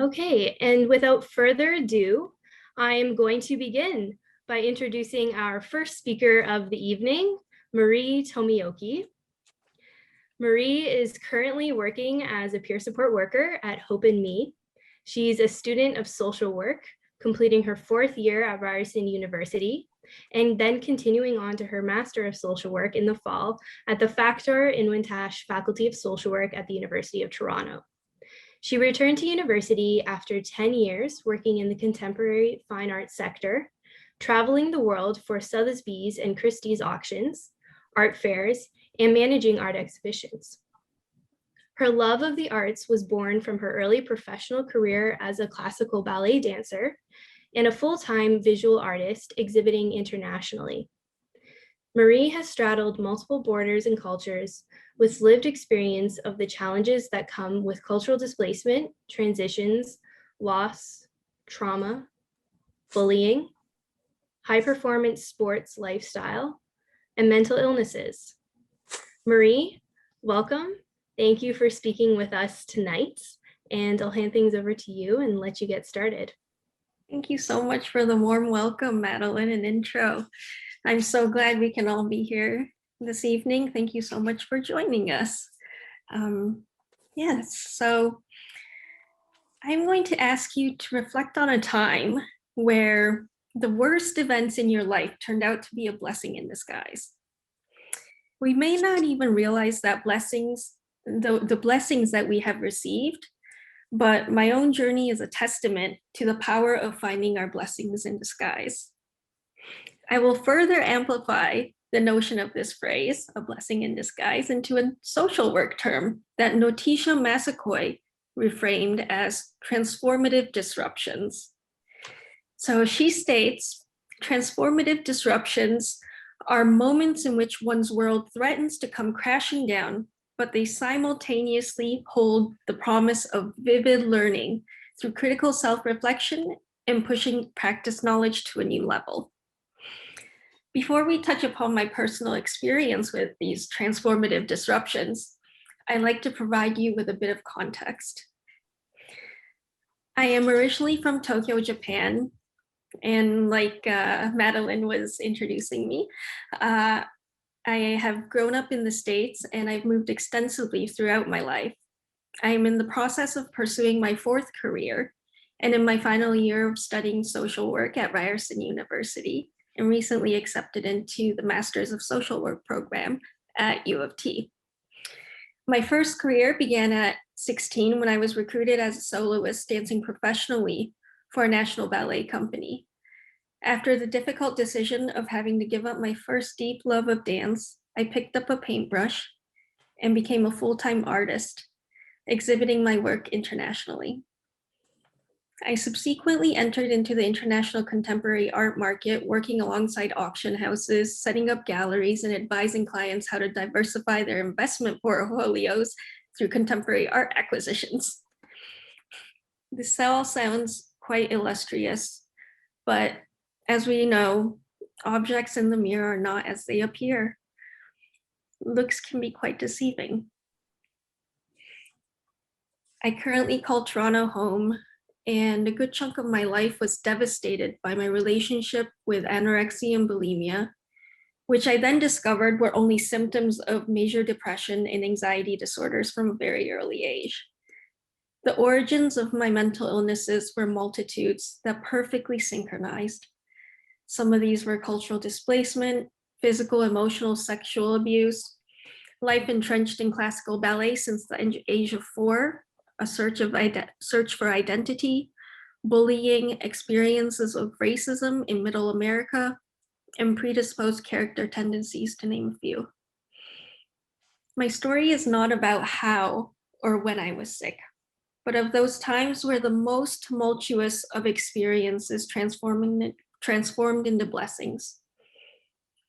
Okay, and without further ado, I am going to begin by introducing our first speaker of the evening, Marie Tomioki. Marie is currently working as a peer support worker at Hope and Me. She's a student of social work, completing her fourth year at Ryerson University, and then continuing on to her Master of Social Work in the fall at the Factor in Wintash Faculty of Social Work at the University of Toronto. She returned to university after 10 years working in the contemporary fine arts sector, traveling the world for Sotheby's and Christie's auctions, art fairs, and managing art exhibitions. Her love of the arts was born from her early professional career as a classical ballet dancer and a full-time visual artist exhibiting internationally. Marie has straddled multiple borders and cultures with lived experience of the challenges that come with cultural displacement, transitions, loss, trauma, bullying, high performance sports lifestyle, and mental illnesses. Marie, welcome. Thank you for speaking with us tonight. And I'll hand things over to you and let you get started. Thank you so much for the warm welcome, Madeline, and intro. I'm so glad we can all be here this evening. Thank you so much for joining us. Yes, so I'm going to ask you to reflect on a time where the worst events in your life turned out to be a blessing in disguise. We may not even realize that the blessings that we have received, but my own journey is a testament to the power of finding our blessings in disguise. I will further amplify the notion of this phrase, a blessing in disguise, into a social work term that Notisha Massaquoi reframed as transformative disruptions. So she states, transformative disruptions are moments in which one's world threatens to come crashing down, but they simultaneously hold the promise of vivid learning through critical self-reflection and pushing practice knowledge to a new level. Before we touch upon my personal experience with these transformative disruptions, I'd like to provide you with a bit of context. I am originally from Tokyo, Japan, and like Madeline was introducing me, I have grown up in the States and I've moved extensively throughout my life. I am in the process of pursuing my fourth career and in my final year of studying social work at Ryerson University, and recently accepted into the Masters of Social Work program at U of T. My first career began at 16 when I was recruited as a soloist dancing professionally for a national ballet company. After the difficult decision of having to give up my first deep love of dance, I picked up a paintbrush and became a full-time artist, exhibiting my work internationally. I subsequently entered into the international contemporary art market, working alongside auction houses, setting up galleries, and advising clients how to diversify their investment portfolios through contemporary art acquisitions. This all sounds quite illustrious, but as we know, objects in the mirror are not as they appear. Looks can be quite deceiving. I currently call Toronto home, and a good chunk of my life was devastated by my relationship with anorexia and bulimia, which I then discovered were only symptoms of major depression and anxiety disorders from a very early age. The origins of my mental illnesses were multitudes that perfectly synchronized. Some of these were cultural displacement, physical, emotional, sexual abuse, life entrenched in classical ballet since the age of 4, a search for identity, bullying, experiences of racism in Middle America, and predisposed character tendencies, to name a few. My story is not about how or when I was sick, but of those times where the most tumultuous of experiences transformed into blessings,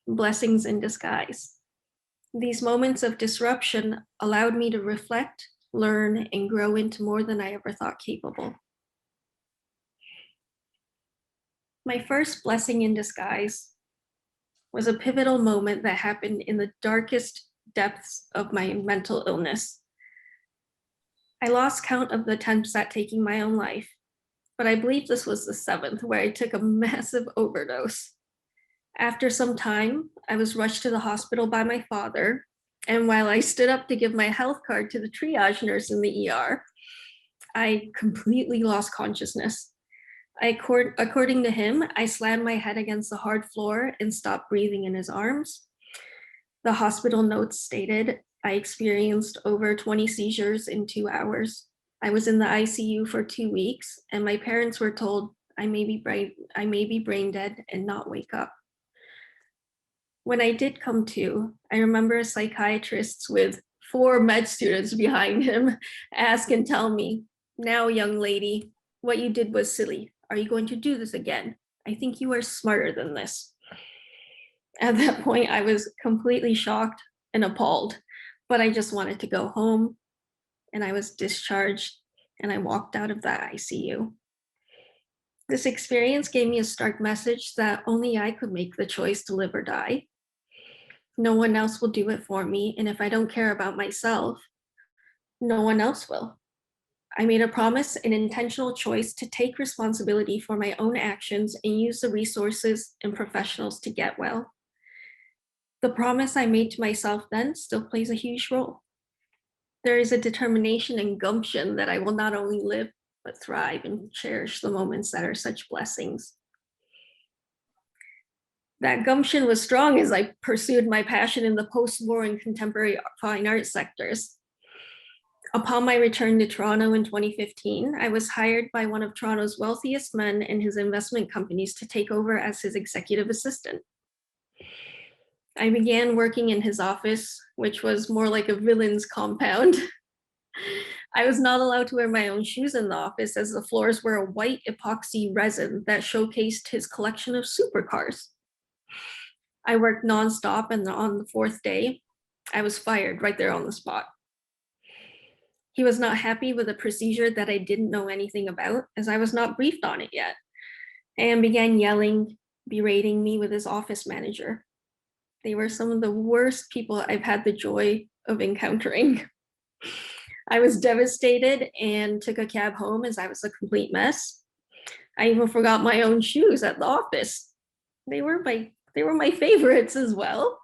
blessings in disguise. These moments of disruption allowed me to reflect, learn, and grow into more than I ever thought capable. My first blessing in disguise was a pivotal moment that happened in the darkest depths of my mental illness. I lost count of the attempts at taking my own life, but I believe this was the seventh where I took a massive overdose. After some time, I was rushed to the hospital by my father, and while I stood up to give my health card to the triage nurse in the ER, I completely lost consciousness. According to him, I slammed my head against the hard floor and stopped breathing in his arms. The hospital notes stated I experienced over 20 seizures in 2 hours. I was in the ICU for 2 weeks, and my parents were told I may be brain dead and not wake up. When I did come to, I remember a psychiatrist with 4 med students behind him ask and tell me, "Now, young lady, what you did was silly. Are you going to do this again? I think you are smarter than this." At that point, I was completely shocked and appalled, but I just wanted to go home, and I was discharged, and I walked out of that ICU. This experience gave me a stark message that only I could make the choice to live or die. No one else will do it for me, and if I don't care about myself, no one else will. I made a promise, an intentional choice to take responsibility for my own actions and use the resources and professionals to get well. The promise I made to myself then still plays a huge role. There is a determination and gumption that I will not only live, but thrive and cherish the moments that are such blessings. That gumption was strong as I pursued my passion in the post-war and contemporary fine art sectors. Upon my return to Toronto in 2015, I was hired by one of Toronto's wealthiest men in his investment companies to take over as his executive assistant. I began working in his office, which was more like a villain's compound. I was not allowed to wear my own shoes in the office as the floors were a white epoxy resin that showcased his collection of supercars. I worked nonstop, and on the 4th day, I was fired right there on the spot. He was not happy with a procedure that I didn't know anything about, as I was not briefed on it yet, and began yelling, berating me with his office manager. They were some of the worst people I've had the joy of encountering. I was devastated and took a cab home as I was a complete mess. I even forgot my own shoes at the office. They were my favorites as well,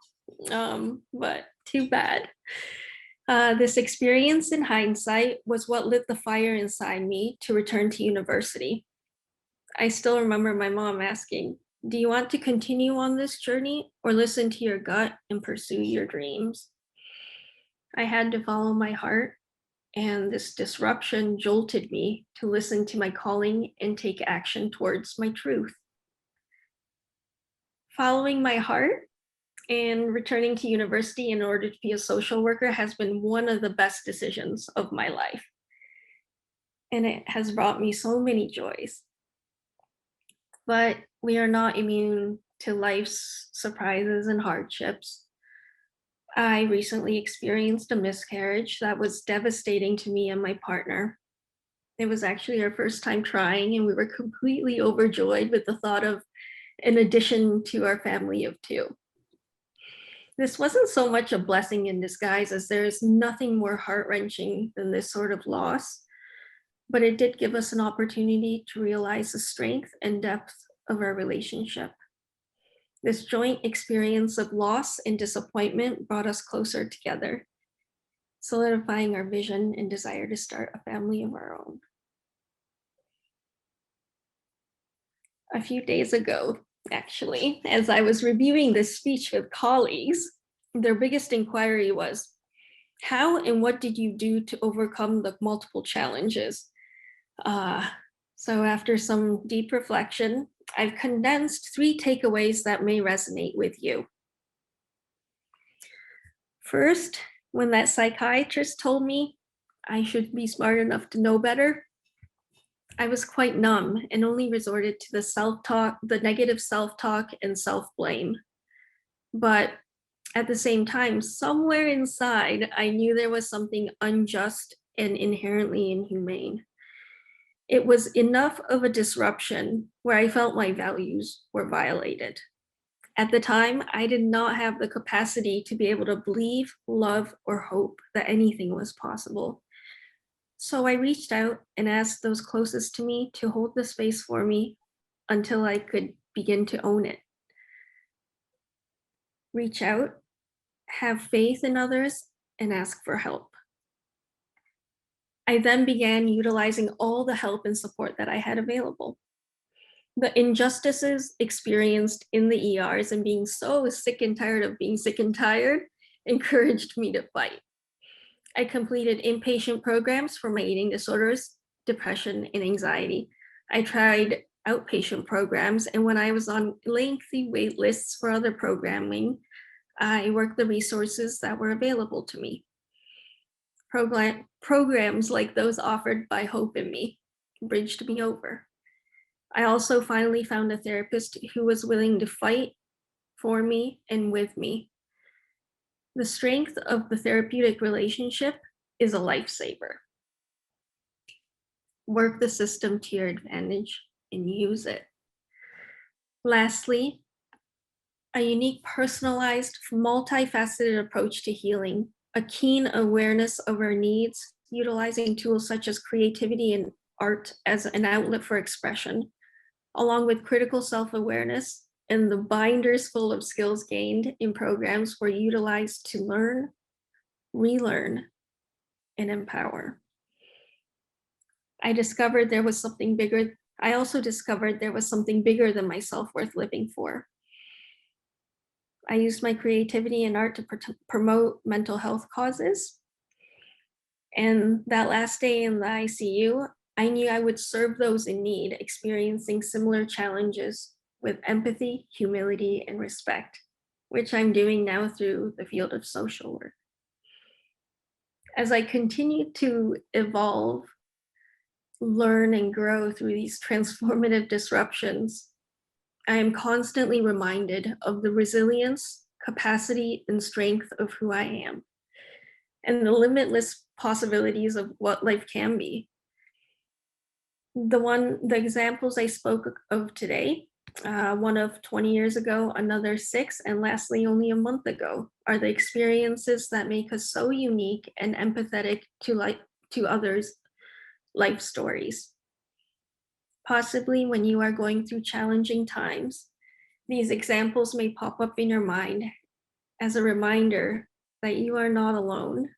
but too bad. This experience in hindsight was what lit the fire inside me to return to university. I still remember my mom asking, "Do you want to continue on this journey or listen to your gut and pursue your dreams?" I had to follow my heart, and this disruption jolted me to listen to my calling and take action towards my truth. Following my heart and returning to university in order to be a social worker has been one of the best decisions of my life. And it has brought me so many joys. But we are not immune to life's surprises and hardships. I recently experienced a miscarriage that was devastating to me and my partner. It was actually our first time trying, and we were completely overjoyed with the thought of an addition to our family of 2. This wasn't so much a blessing in disguise, as there is nothing more heart-wrenching than this sort of loss, but it did give us an opportunity to realize the strength and depth of our relationship. This joint experience of loss and disappointment brought us closer together, solidifying our vision and desire to start a family of our own. A few days ago, actually, as I was reviewing this speech with colleagues, their biggest inquiry was, "How and what did you do to overcome the multiple challenges?" So after some deep reflection, I've condensed 3 takeaways that may resonate with you. First, when that psychiatrist told me I should be smart enough to know better, I was quite numb and only resorted to the negative self-talk and self-blame. But at the same time, somewhere inside, I knew there was something unjust and inherently inhumane. It was enough of a disruption where I felt my values were violated. At the time, I did not have the capacity to be able to believe, love, or hope that anything was possible. So I reached out and asked those closest to me to hold the space for me until I could begin to own it. Reach out, have faith in others, and ask for help. I then began utilizing all the help and support that I had available. The injustices experienced in the ERs and being so sick and tired of being sick and tired encouraged me to fight. I completed inpatient programs for my eating disorders, depression, and anxiety. I tried outpatient programs, and when I was on lengthy wait lists for other programming, I worked the resources that were available to me. Programs like those offered by Hope in Me bridged me over. I also finally found a therapist who was willing to fight for me and with me. The strength of the therapeutic relationship is a lifesaver. Work the system to your advantage and use it. Lastly, a unique, personalized, multifaceted approach to healing, a keen awareness of our needs, utilizing tools such as creativity and art as an outlet for expression, along with critical self-awareness, and the binders full of skills gained in programs were utilized to learn, relearn, and empower. I also discovered there was something bigger than myself worth living for. I used my creativity and art to promote mental health causes. And that last day in the ICU, I knew I would serve those in need, experiencing similar challenges with empathy, humility, and respect, which I'm doing now through the field of social work. As I continue to evolve, learn, and grow through these transformative disruptions, I am constantly reminded of the resilience, capacity, and strength of who I am, and the limitless possibilities of what life can be. The examples I spoke of today, one of 20 years ago, another 6, and lastly, only a month ago, are the experiences that make us so unique and empathetic to others' life stories. Possibly when you are going through challenging times, these examples may pop up in your mind as a reminder that you are not alone.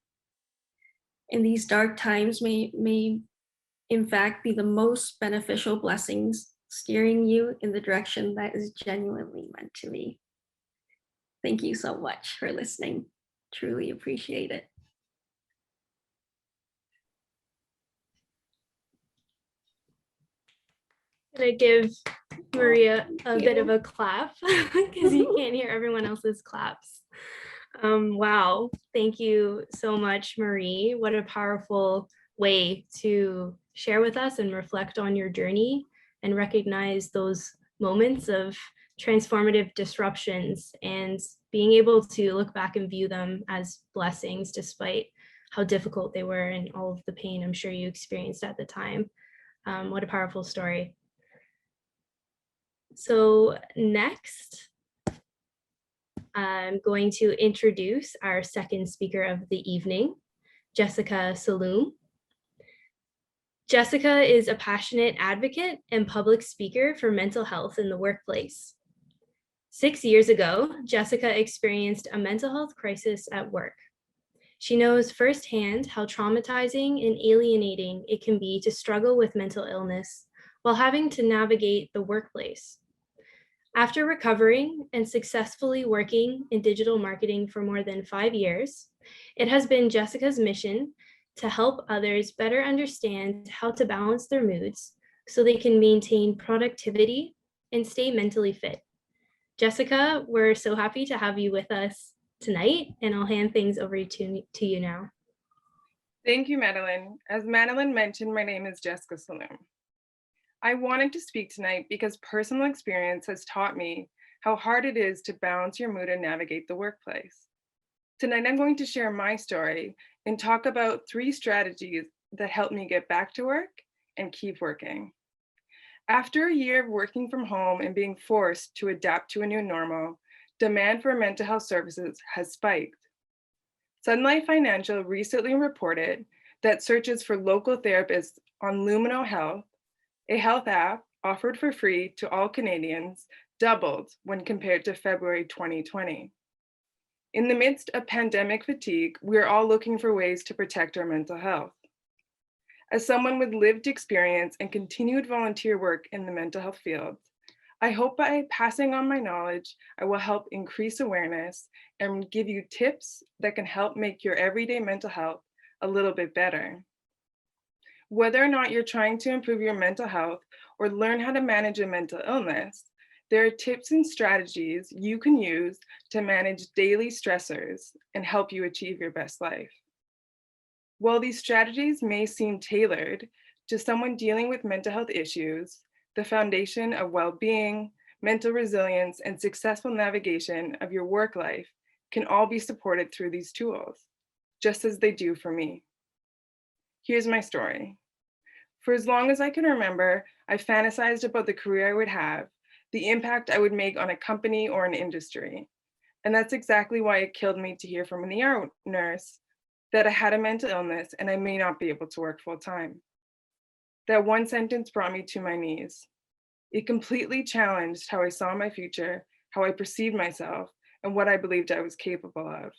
And these dark times may in fact be the most beneficial blessings, steering you in the direction that is genuinely meant to be. Thank you so much for listening. Truly appreciate it. Gonna give Maria a bit of a clap because you can't hear everyone else's claps. Wow, thank you so much, Marie. What a powerful way to share with us and reflect on your journey and recognize those moments of transformative disruptions and being able to look back and view them as blessings despite how difficult they were and all of the pain I'm sure you experienced at the time. What a powerful story. So next, I'm going to introduce our second speaker of the evening, Jessica Saloom. Jessica is a passionate advocate and public speaker for mental health in the workplace. 6 years ago, Jessica experienced a mental health crisis at work. She knows firsthand how traumatizing and alienating it can be to struggle with mental illness while having to navigate the workplace. After recovering and successfully working in digital marketing for more than 5 years, it has been Jessica's mission to help others better understand how to balance their moods so they can maintain productivity and stay mentally fit. Jessica, we're so happy to have you with us tonight, and I'll hand things over to you now. Thank you, Madeline. As Madeline mentioned, my name is Jessica Saloom. I wanted to speak tonight because personal experience has taught me how hard it is to balance your mood and navigate the workplace. Tonight, I'm going to share my story and talk about 3 strategies that helped me get back to work and keep working. After a year of working from home and being forced to adapt to a new normal, demand for mental health services has spiked. Sun Life Financial recently reported that searches for local therapists on Lumino Health, a health app offered for free to all Canadians, doubled when compared to February 2020. In the midst of pandemic fatigue, we are all looking for ways to protect our mental health. As someone with lived experience and continued volunteer work in the mental health field, I hope by passing on my knowledge, I will help increase awareness and give you tips that can help make your everyday mental health a little bit better. Whether or not you're trying to improve your mental health or learn how to manage a mental illness, there are tips and strategies you can use to manage daily stressors and help you achieve your best life. While these strategies may seem tailored to someone dealing with mental health issues, the foundation of well-being, mental resilience, and successful navigation of your work life can all be supported through these tools, just as they do for me. Here's my story. For as long as I can remember, I fantasized about the career I would have, the impact I would make on a company or an industry. And that's exactly why it killed me to hear from an ER nurse that I had a mental illness and I may not be able to work full time. That one sentence brought me to my knees. It completely challenged how I saw my future, how I perceived myself, and what I believed I was capable of.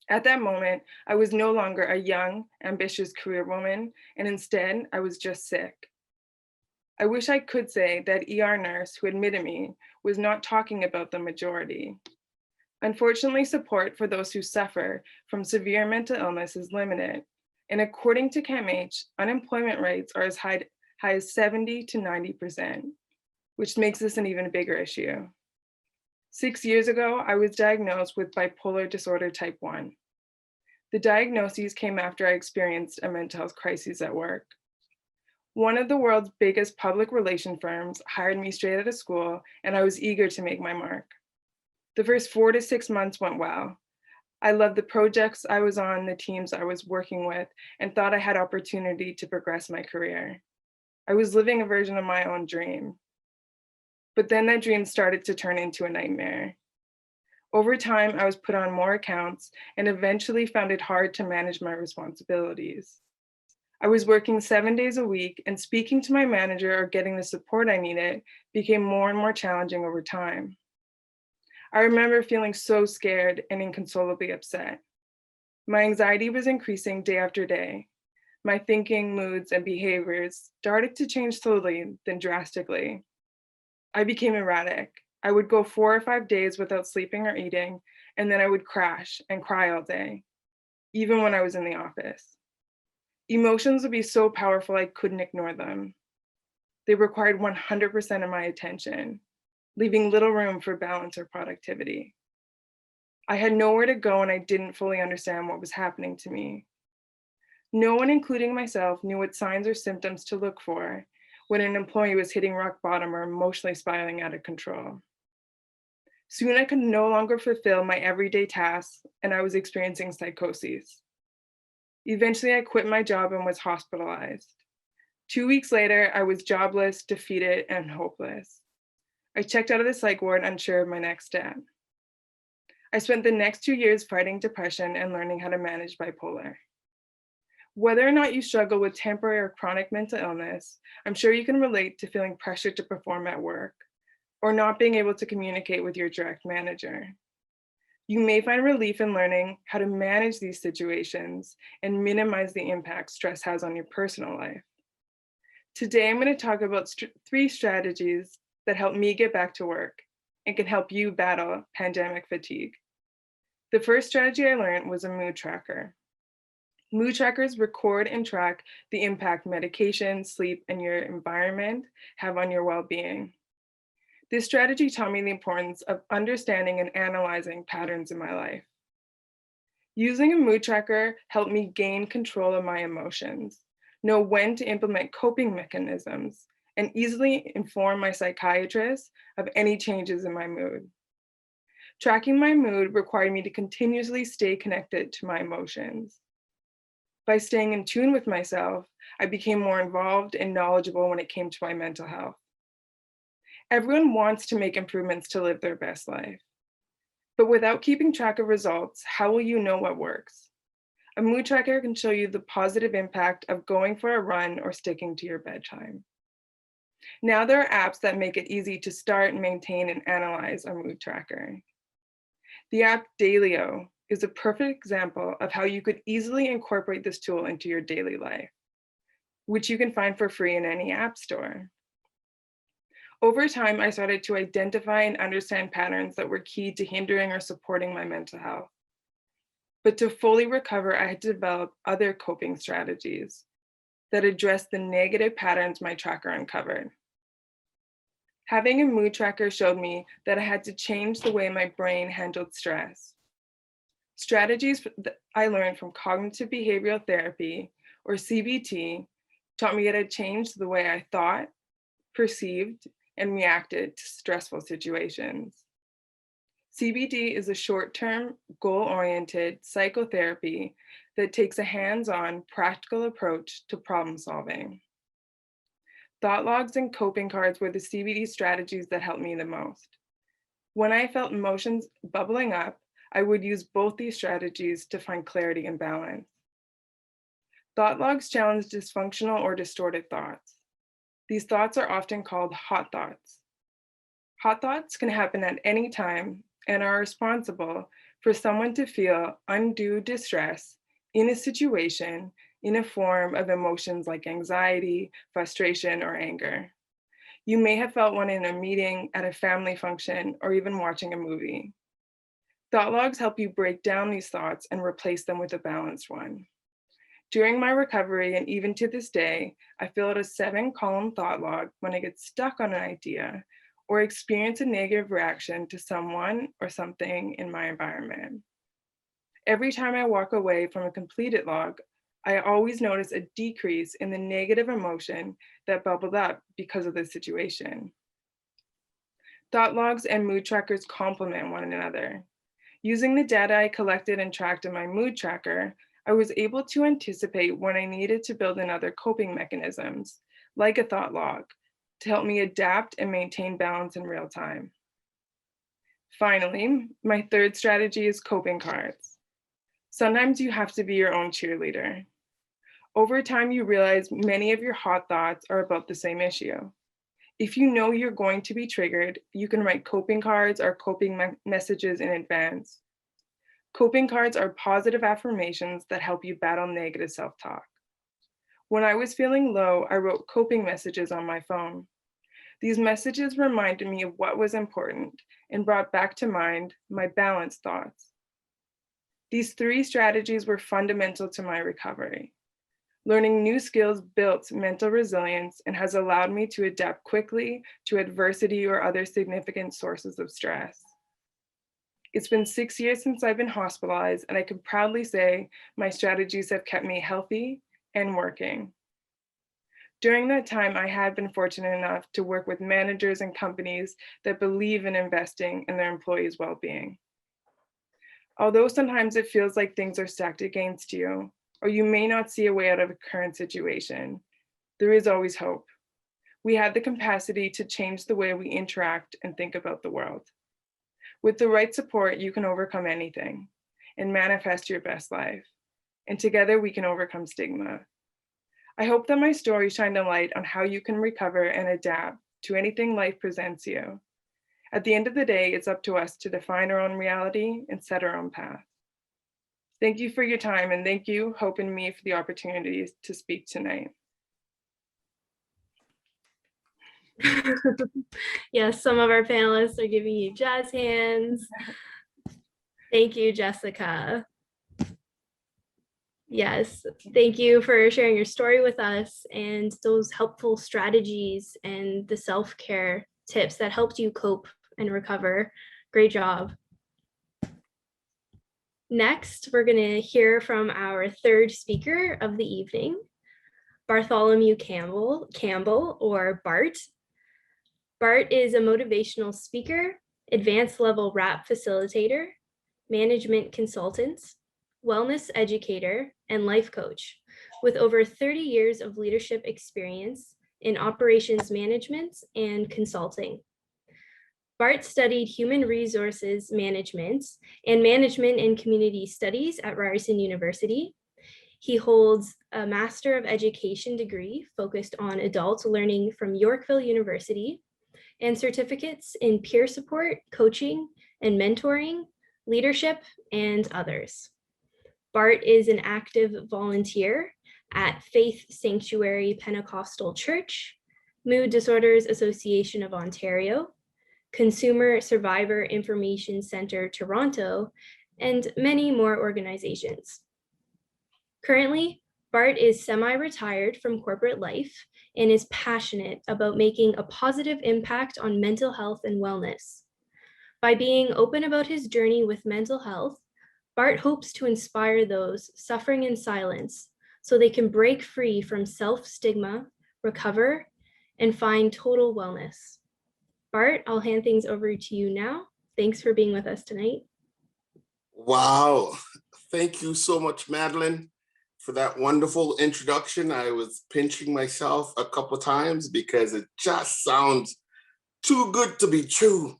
At that moment, I was no longer a young, ambitious career woman, and instead, I was just sick. I wish I could say that ER nurse who admitted me was not talking about the majority. Unfortunately, support for those who suffer from severe mental illness is limited, and according to CAMH, unemployment rates are as high as 70 to 90%, which makes this an even bigger issue. 6 years ago, I was diagnosed with bipolar disorder type 1. The diagnoses came after I experienced a mental health crisis at work. One of the world's biggest public relation firms hired me straight out of school, and I was eager to make my mark. The first 4 to 6 months went well. I loved the projects I was on, the teams I was working with, and thought I had opportunity to progress my career. I was living a version of my own dream. But then that dream started to turn into a nightmare. Over time, I was put on more accounts and eventually found it hard to manage my responsibilities. I was working 7 days a week, and speaking to my manager or getting the support I needed became more and more challenging over time. I remember feeling so scared and inconsolably upset. My anxiety was increasing day after day. My thinking, moods, and behaviors started to change slowly, then drastically. I became erratic. I would go 4 or 5 days without sleeping or eating, and then I would crash and cry all day, even when I was in the office. Emotions would be so powerful I couldn't ignore them. They required 100% of my attention, leaving little room for balance or productivity. I had nowhere to go and I didn't fully understand what was happening to me. No one, including myself, knew what signs or symptoms to look for when an employee was hitting rock bottom or emotionally spiraling out of control. Soon I could no longer fulfill my everyday tasks and I was experiencing psychoses. Eventually I quit my job and was hospitalized. 2 weeks later, I was jobless, defeated, and hopeless. I checked out of the psych ward unsure of my next step. I spent the next 2 years fighting depression and learning how to manage bipolar. Whether or not you struggle with temporary or chronic mental illness, I'm sure you can relate to feeling pressured to perform at work or not being able to communicate with your direct manager. You may find relief in learning how to manage these situations and minimize the impact stress has on your personal life. Today, I'm going to talk about 3 strategies that help me get back to work and can help you battle pandemic fatigue. The first strategy I learned was a mood tracker. Mood trackers record and track the impact medication, sleep, and your environment have on your well-being. This strategy taught me the importance of understanding and analyzing patterns in my life. Using a mood tracker helped me gain control of my emotions, know when to implement coping mechanisms, and easily inform my psychiatrist of any changes in my mood. Tracking my mood required me to continuously stay connected to my emotions. By staying in tune with myself, I became more involved and knowledgeable when it came to my mental health. Everyone wants to make improvements to live their best life. But without keeping track of results, how will you know what works? A mood tracker can show you the positive impact of going for a run or sticking to your bedtime. Now there are apps that make it easy to start, maintain, and analyze a mood tracker. The app Dailyo is a perfect example of how you could easily incorporate this tool into your daily life, which you can find for free in any app store. Over time, I started to identify and understand patterns that were key to hindering or supporting my mental health. But to fully recover, I had to develop other coping strategies that addressed the negative patterns my tracker uncovered. Having a mood tracker showed me that I had to change the way my brain handled stress. Strategies that I learned from cognitive behavioral therapy, or CBT, taught me how to change the way I thought, perceived, and reacted to stressful situations. CBT is a short-term, goal-oriented psychotherapy that takes a hands-on, practical approach to problem solving. Thought logs and coping cards were the CBT strategies that helped me the most. When I felt emotions bubbling up, I would use both these strategies to find clarity and balance. Thought logs challenge dysfunctional or distorted thoughts. These thoughts are often called hot thoughts. Hot thoughts can happen at any time and are responsible for someone to feel undue distress in a situation in a form of emotions like anxiety, frustration, or anger. You may have felt one in a meeting, at a family function, or even watching a movie. Thought logs help you break down these thoughts and replace them with a balanced one. During my recovery, and even to this day, I fill out a 7-column thought log when I get stuck on an idea or experience a negative reaction to someone or something in my environment. Every time I walk away from a completed log, I always notice a decrease in the negative emotion that bubbled up because of the situation. Thought logs and mood trackers complement one another. Using the data I collected and tracked in my mood tracker, I was able to anticipate when I needed to build in other coping mechanisms, like a thought log, to help me adapt and maintain balance in real time. Finally, my third strategy is coping cards. Sometimes you have to be your own cheerleader. Over time, you realize many of your hot thoughts are about the same issue. If you know you're going to be triggered, you can write coping cards or coping messages in advance. Coping cards are positive affirmations that help you battle negative self-talk. When I was feeling low, I wrote coping messages on my phone. These messages reminded me of what was important and brought back to mind my balanced thoughts. These 3 strategies were fundamental to my recovery. Learning new skills built mental resilience and has allowed me to adapt quickly to adversity or other significant sources of stress. It's been 6 years since I've been hospitalized, and I can proudly say my strategies have kept me healthy and working. During that time, I had been fortunate enough to work with managers and companies that believe in investing in their employees' well-being. Although sometimes it feels like things are stacked against you, or you may not see a way out of a current situation, there is always hope. We have the capacity to change the way we interact and think about the world. With the right support, you can overcome anything and manifest your best life. And together we can overcome stigma. I hope that my story shined a light on how you can recover and adapt to anything life presents you. At the end of the day, it's up to us to define our own reality and set our own path. Thank you for your time, and thank you, Hope and me, for the opportunity to speak tonight. Yes, some of our panelists are giving you jazz hands. Thank you, Jessica. Yes, thank you for sharing your story with us and those helpful strategies and the self-care tips that helped you cope and recover. Great job. Next, we're going to hear from our third speaker of the evening, Bartholomew Campbell, or Bart. Bart is a motivational speaker, advanced level RAP facilitator, management consultant, wellness educator, and life coach, with over 30 years of leadership experience in operations management and consulting. Bart studied human resources management and management and community studies at Ryerson University He holds a Master of Education degree focused on adult learning from Yorkville University and certificates in peer support, coaching, and mentoring, leadership, and others. Bart is an active volunteer at Faith Sanctuary Pentecostal Church, Mood Disorders Association of Ontario, Consumer Survivor Information Center Toronto, and many more organizations. Currently, Bart is semi-retired from corporate life and is passionate about making a positive impact on mental health and wellness. By being open about his journey with mental health, Bart hopes to inspire those suffering in silence so they can break free from self-stigma, recover, and find total wellness. Bart, I'll hand things over to you now. Thanks for being with us tonight. Wow. Thank you so much, Madeline, for that wonderful introduction. I was pinching myself a couple times because it just sounds too good to be true,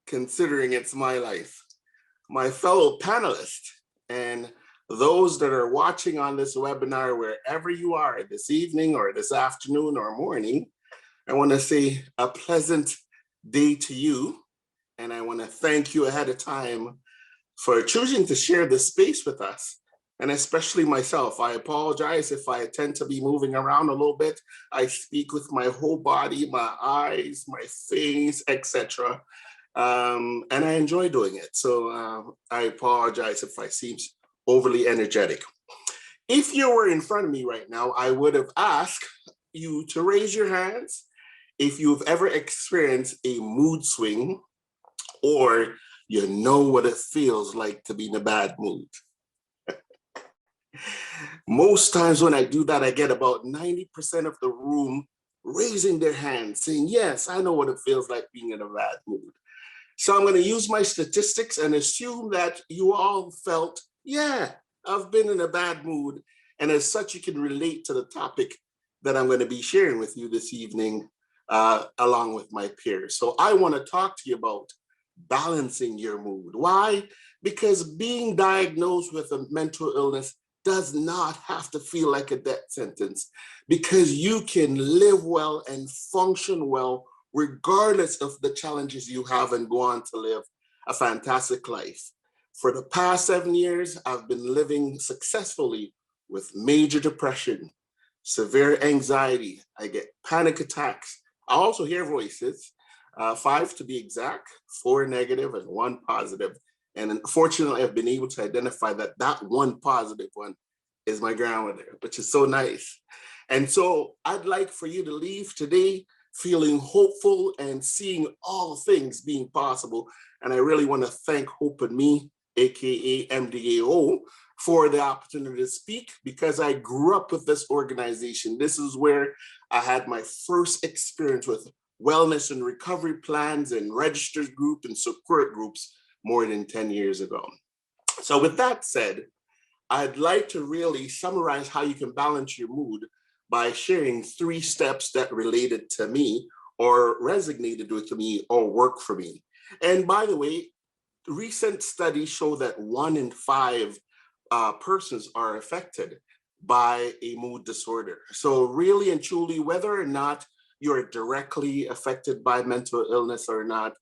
considering it's my life. My fellow panelists and those that are watching on this webinar, wherever you are this evening or this afternoon or morning, I want to say a pleasant day to you. And I want to thank you ahead of time for choosing to share this space with us. And especially myself, I apologize if I tend to be moving around a little bit. I speak with my whole body, my eyes, my face, etc. And I enjoy doing it. So I apologize if I seem overly energetic. If you were in front of me right now, I would have asked you to raise your hands if you've ever experienced a mood swing or you know what it feels like to be in a bad mood. Most times when I do that, I get about 90% of the room raising their hands saying, yes, I know what it feels like being in a bad mood. So I'm going to use my statistics and assume that you all felt, yeah, I've been in a bad mood. And as such, you can relate to the topic that I'm going to be sharing with you this evening, along with my peers. So I want to talk to you about balancing your mood. Why? Because being diagnosed with a mental illness does not have to feel like a death sentence, because you can live well and function well regardless of the challenges you have and go on to live a fantastic life. For the past 7 years, I've been living successfully with major depression, severe anxiety. I get panic attacks. I also hear voices, 5 to be exact, 4 negative and 1 positive. And unfortunately, I've been able to identify that that 1 positive one is my grandmother, which is so nice. And so I'd like for you to leave today feeling hopeful and seeing all things being possible. And I really want to thank Hope and Me, AKA MDAO, for the opportunity to speak, because I grew up with this organization. This is where I had my first experience with wellness and recovery plans and registered group and support groups more than 10 years ago. So with that said, I'd like to really summarize how you can balance your mood by sharing 3 steps that related to me or resonated with me or worked for me. And by the way, recent studies show that 1 in 5 persons are affected by a mood disorder. So really and truly, whether or not you're directly affected by mental illness or not,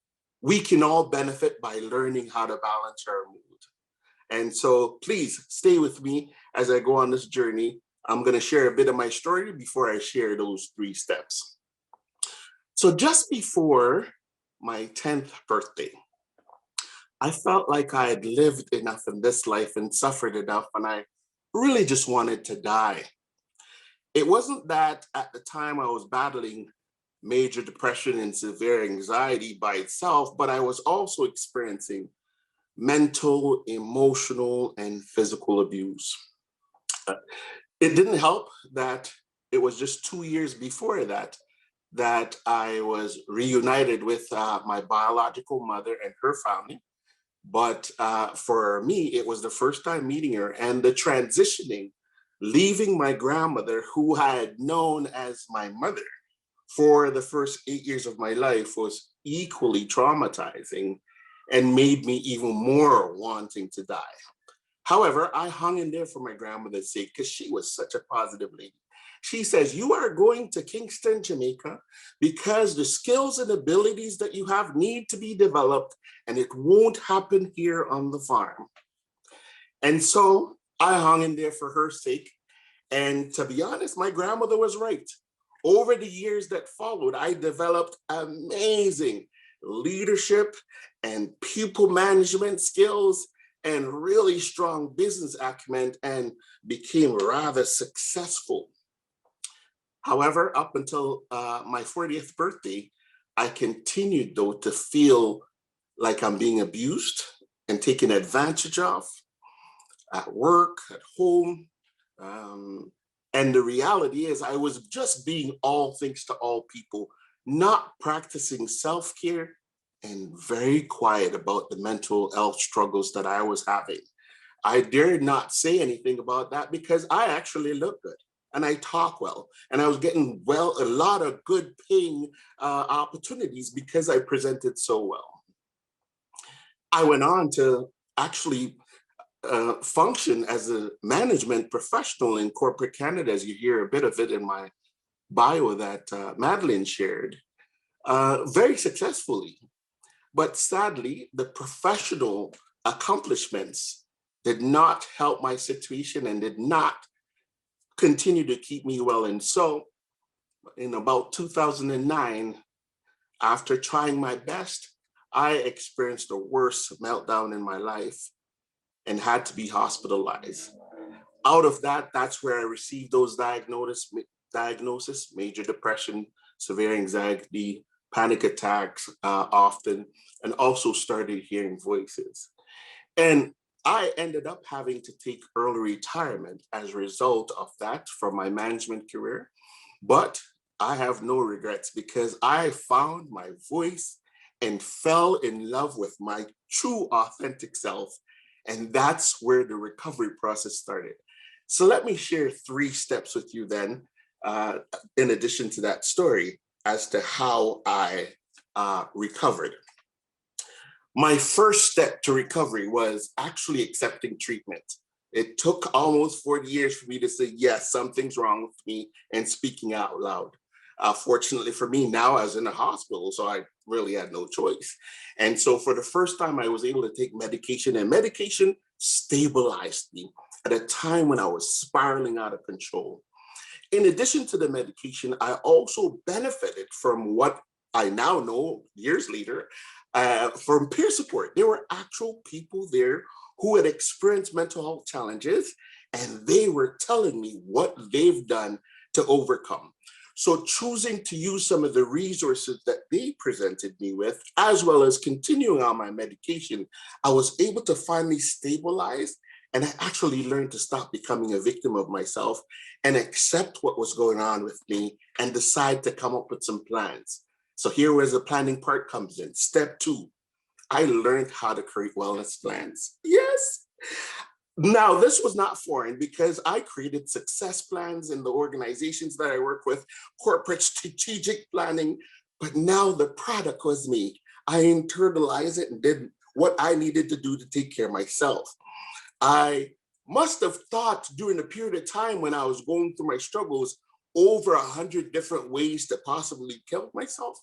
we can all benefit by learning how to balance our mood. And so please stay with me as I go on this journey. I'm going to share a bit of my story before I share those 3 steps. So just before my 10th birthday, I felt like I had lived enough in this life and suffered enough, and I really just wanted to die. It wasn't that at the time I was battling major depression and severe anxiety by itself, but I was also experiencing mental, emotional, and physical abuse. It didn't help that it was just 2 years before that I was reunited with my biological mother and her family. But for me, it was the first time meeting her, and the transitioning, leaving my grandmother, who I had known as my mother for the first 8 years of my life, was equally traumatizing and made me even more wanting to die. However, I hung in there for my grandmother's sake because she was such a positive lady. She says, you are going to Kingston, Jamaica, because the skills and abilities that you have need to be developed, and it won't happen here on the farm. And so I hung in there for her sake. And to be honest, my grandmother was right. Over the years that followed, I developed amazing leadership and people management skills and really strong business acumen and became rather successful. However, up until my 40th birthday, I continued though to feel like I'm being abused and taken advantage of at work, at home. And the reality is I was just being all things to all people, not practicing self-care and very quiet about the mental health struggles that I was having. I dared not say anything about that because I actually look good and I talk well and I was getting a lot of good paying opportunities because I presented so well. I went on to actually function as a management professional in corporate Canada, as you hear a bit of it in my bio that Madeline shared, very successfully. But sadly, the professional accomplishments did not help my situation and did not continue to keep me well. And so in about 2009, after trying my best, I experienced the worst meltdown in my life and had to be hospitalized. Out of that, that's where I received those diagnoses, major depression, severe anxiety, panic attacks often, and also started hearing voices. And I ended up having to take early retirement as a result of that from my management career. But I have no regrets because I found my voice and fell in love with my true authentic self. And that's where the recovery process started. So let me share 3 steps with you then, in addition to that story, as to how I recovered. My first step to recovery was actually accepting treatment. It took almost 40 years for me to say, yes, something's wrong with me and speaking out loud. Fortunately for me, now I was in a hospital, so I really had no choice. And so for the first time, I was able to take medication, and medication stabilized me at a time when I was spiraling out of control. In addition to the medication, I also benefited from what I now know years later, from peer support. There were actual people there who had experienced mental health challenges, and they were telling me what they've done to overcome. So choosing to use some of the resources that they presented me with, as well as continuing on my medication, I was able to finally stabilize, and I actually learned to stop becoming a victim of myself and accept what was going on with me and decide to come up with some plans. So here where the planning part comes in. Step 2, I learned how to create wellness plans. Yes. Now, this was not foreign because I created success plans in the organizations that I work with, corporate strategic planning, but now the product was me. I internalized it and did what I needed to do to take care of myself. I must have thought during a period of time when I was going through my struggles over 100 different ways to possibly kill myself.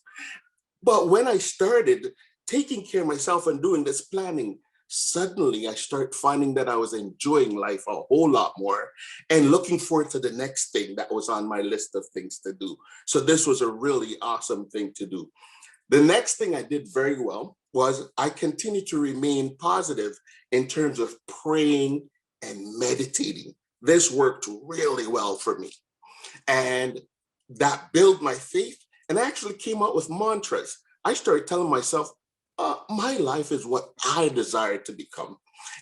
But when I started taking care of myself and doing this planning, suddenly I started finding that I was enjoying life a whole lot more and looking forward to the next thing that was on my list of things to do. So this was a really awesome thing to do. The next thing I did very well was I continued to remain positive in terms of praying and meditating. This worked really well for me. And that built my faith. And I actually came up with mantras. I started telling myself, my life is what I desire to become.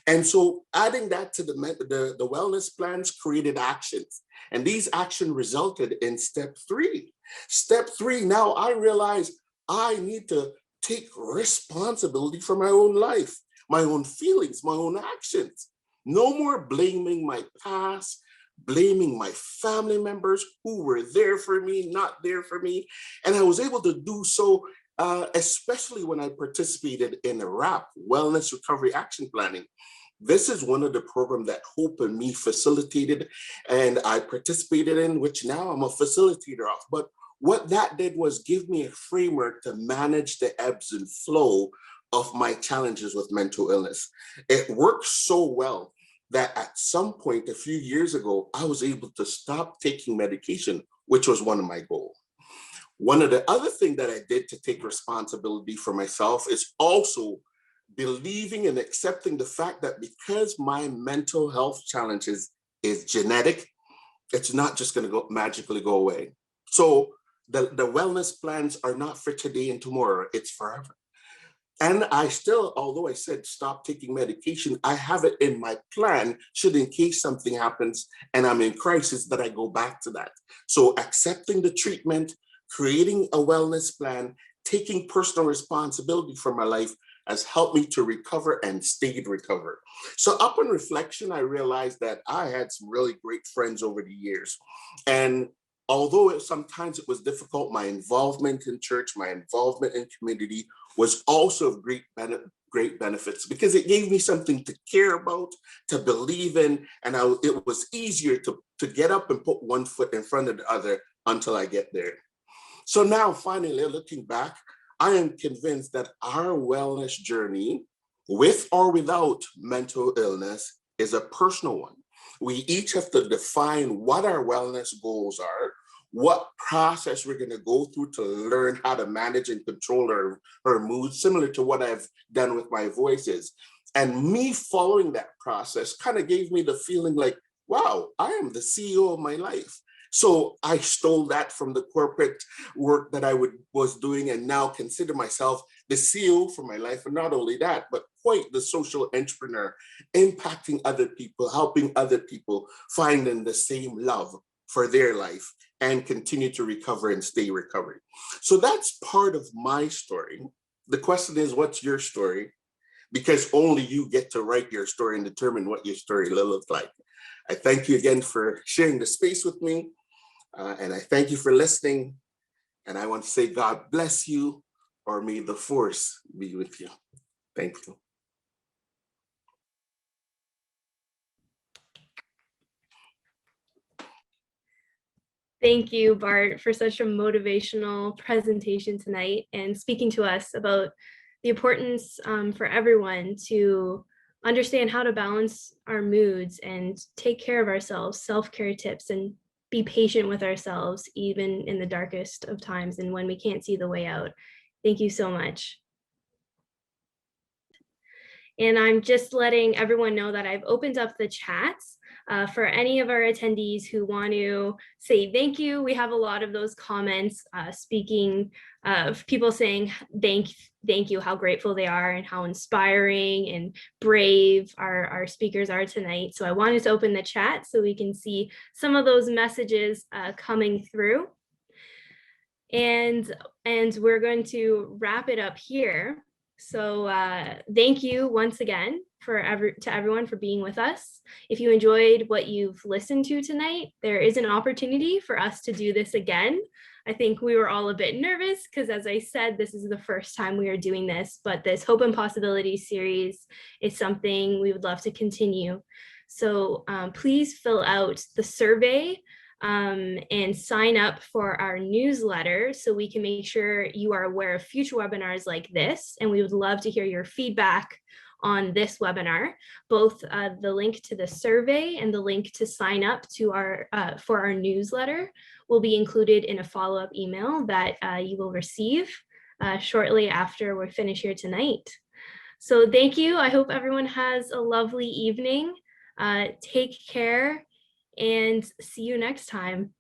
And so adding that to the wellness plans created actions. And these actions resulted in step 3. Step 3, now I realize I need to take responsibility for my own life, my own feelings, my own actions. No more blaming my past, blaming my family members who were there for me, not there for me. And I was able to do so, especially when I participated in the WRAP, Wellness Recovery Action Planning. This is one of the programs that Hope and me facilitated and I participated in, which now I'm a facilitator of. But what that did was give me a framework to manage the ebbs and flow of my challenges with mental illness. It worked so well that at some point a few years ago, I was able to stop taking medication, which was one of my goals. One of the other things that I did to take responsibility for myself is also believing and accepting the fact that because my mental health challenges is genetic, it's not just going to go magically go away. So the wellness plans are not for today and tomorrow, it's forever. And I still, although I said stop taking medication, I have it in my plan should in case something happens and I'm in crisis that I go back to that. So accepting the treatment, creating a wellness plan, taking personal responsibility for my life has helped me to recover and stay recovered. So upon reflection, I realized that I had some really great friends over the years. And although sometimes it was difficult, my involvement in church, my involvement in community was also of great benefits because it gave me something to care about, to believe in, and it was easier to get up and put one foot in front of the other until I get there. So now finally looking back, I am convinced that our wellness journey, with or without mental illness, is a personal one. We each have to define what our wellness goals are, what process we're going to go through to learn how to manage and control our mood, similar to what I've done with my voices. And me following that process kind of gave me the feeling like, wow, I am the CEO of my life. So I stole that from the corporate work that I was doing and now consider myself the CEO for my life. And not only that, but quite the social entrepreneur, impacting other people, helping other people finding the same love for their life and continue to recover and stay recovered. So that's part of my story. The question is, what's your story? Because only you get to write your story and determine what your story will look like. I thank you again for sharing the space with me. And I thank you for listening. And I want to say, God bless you, or may the force be with you. Thank you. Thank you, Bart, for such a motivational presentation tonight and speaking to us about the importance for everyone to understand how to balance our moods and take care of ourselves, self-care tips, and be patient with ourselves, even in the darkest of times and when we can't see the way out. Thank you so much. And I'm just letting everyone know that I've opened up the chats for any of our attendees who want to say thank you. We have a lot of those comments speaking of people saying thank you, how grateful they are and how inspiring and brave our speakers are tonight. So I wanted to open the chat so we can see some of those messages coming through. And we're going to wrap it up here. So thank you once again to everyone for being with us. If you enjoyed what you've listened to tonight, there is an opportunity for us to do this again. I think we were all a bit nervous because, as I said, this is the first time we are doing this, but this Hope and Possibilities series is something we would love to continue. So please fill out the survey and sign up for our newsletter so we can make sure you are aware of future webinars like this. And we would love to hear your feedback on this webinar. Both the link to the survey and the link to sign up to for our newsletter will be included in a follow-up email that you will receive shortly after we're finished here tonight. So thank you. I hope everyone has a lovely evening. Take care and see you next time.